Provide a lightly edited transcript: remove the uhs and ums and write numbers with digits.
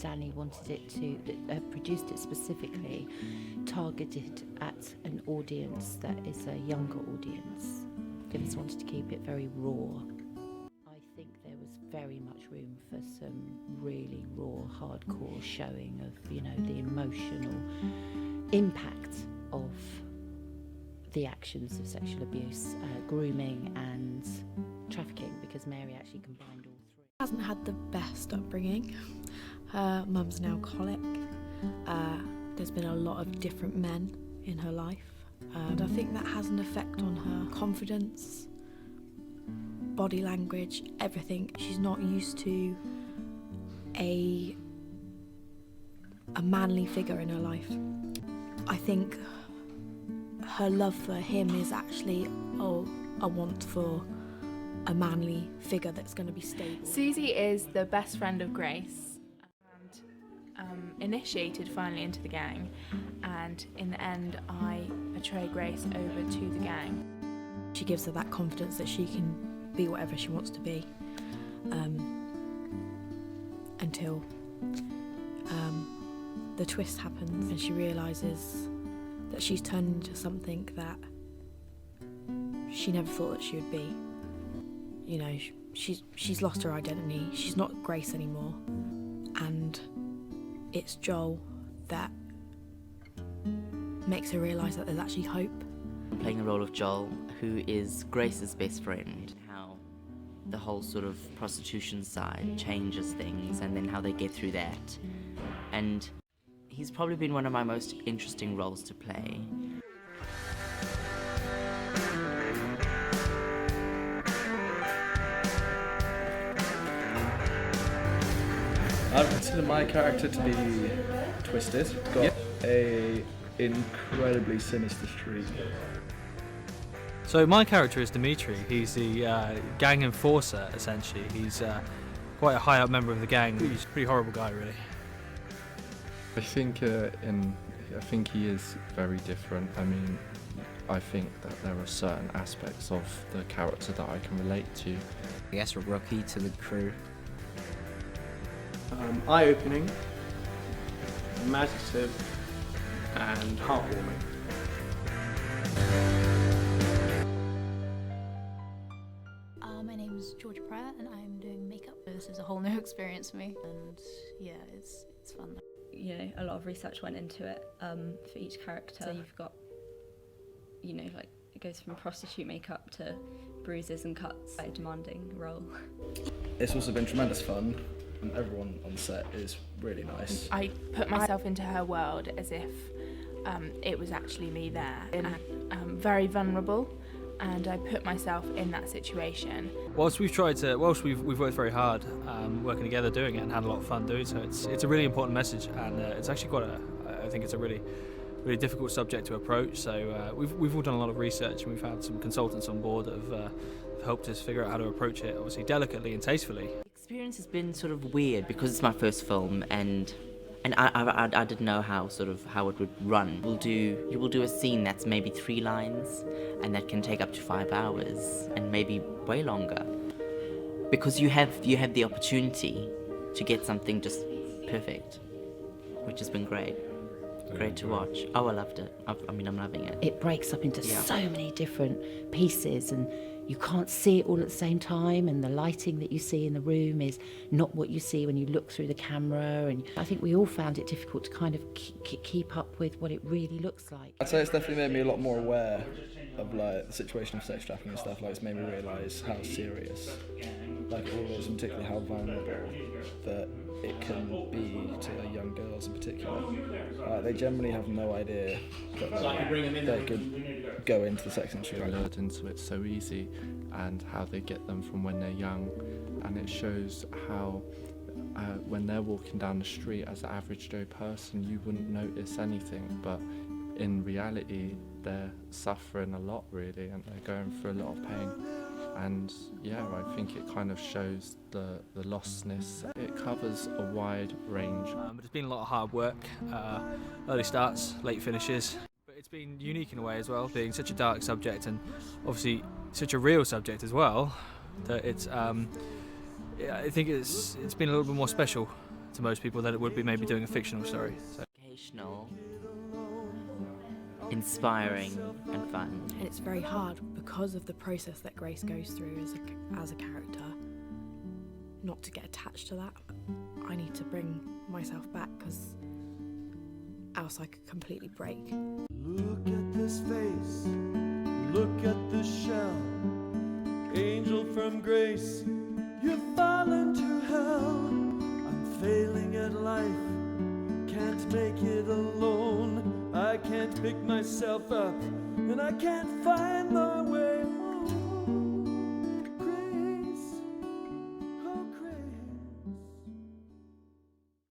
Danny wanted it to, produced it specifically targeted at an audience that is a younger audience. Just wanted to keep it very raw. I think there was very much room for some really raw, hardcore showing of, you know, the emotional impact of the actions of sexual abuse, grooming and trafficking, because Mary actually combined all three. Hasn't had the best upbringing. Her mum's an alcoholic. There's been a lot of different men in her life. And I think that has an effect on her confidence, body language, everything. She's not used to a manly figure in her life. I think her love for him is actually, I want for a manly figure that's going to be stable. Susie is the best friend of Grace and initiated finally into the gang, and in the end I betray Grace over to the gang. She gives her that confidence that she can be whatever she wants to be, until the twist happens and she realises that she's turned into something that she never thought that she would be. You know, she's lost her identity. She's not Grace anymore, and it's Joel that makes her realise that there's actually hope. I'm playing the role of Joel, who is Grace's best friend. How the whole sort of prostitution side changes things, and then how they get through that. And he's probably been one of my most interesting roles to play. I would consider my character to be twisted. It's got a incredibly sinister streak. So my character is Dimitri. He's the gang enforcer, essentially. He's quite a high up member of the gang. He's a pretty horrible guy, really. I think he is very different. I mean, I think that there are certain aspects of the character that I can relate to. I guess a rookie to the crew. Eye-opening, imaginative, and heartwarming. My name is Georgia Pratt and I'm doing makeup. This is a whole new experience for me, and yeah, it's fun. You know, a lot of research went into it for each character. So you've got, you know, like it goes from prostitute makeup to bruises and cuts. Quite a demanding role. It's also been tremendous fun, and everyone on set is really nice. I put myself into her world as if it was actually me there, and very vulnerable, and I put myself in that situation. Whilst we've worked very hard working together doing it and had a lot of fun doing so, it's a really important message, and it's actually I think it's a really difficult subject to approach. So we've all done a lot of research, and we've had some consultants on board that have helped us figure out how to approach it, obviously delicately and tastefully. The experience has been sort of weird because it's my first film, and I didn't know how it would run. You will do a scene that's maybe 3 lines, and that can take up to 5 hours, and maybe way longer, because you have the opportunity to get something just perfect, which has been great to watch. Oh, I loved it. I'm loving it. It breaks up into so many different pieces, and you can't see it all at the same time, and the lighting that you see in the room is not what you see when you look through the camera, and I think we all found it difficult to kind of keep up with what it really looks like. I'd say it's definitely made me a lot more aware of like the situation of sex trafficking and stuff. Like, it's made me realise how serious like it all is, and particularly how vulnerable that it can be to young girls in particular. They generally have no idea that they could go into the sex industry. They're lured into it so easy, and how they get them from when they're young, and it shows how when they're walking down the street as an average Joe person, you wouldn't notice anything, but in reality they're suffering a lot, really, and they're going through a lot of pain. And yeah, I think it kind of shows the lostness. It covers a wide range. But it's been a lot of hard work, early starts, late finishes. But it's been unique in a way as well, being such a dark subject, and obviously such a real subject as well, that it's I think it's been a little bit more special to most people than it would be maybe doing a fictional story. So. Educational, inspiring, and fun. And it's very hard because of the process that Grace goes through as a character, not to get attached to that. I need to bring myself back because else I could completely break. Look at this face, look at this shell. Angel from grace, you've fallen to hell. I'm failing at life, can't make it alone. I can't pick myself up, and I can't find my way home.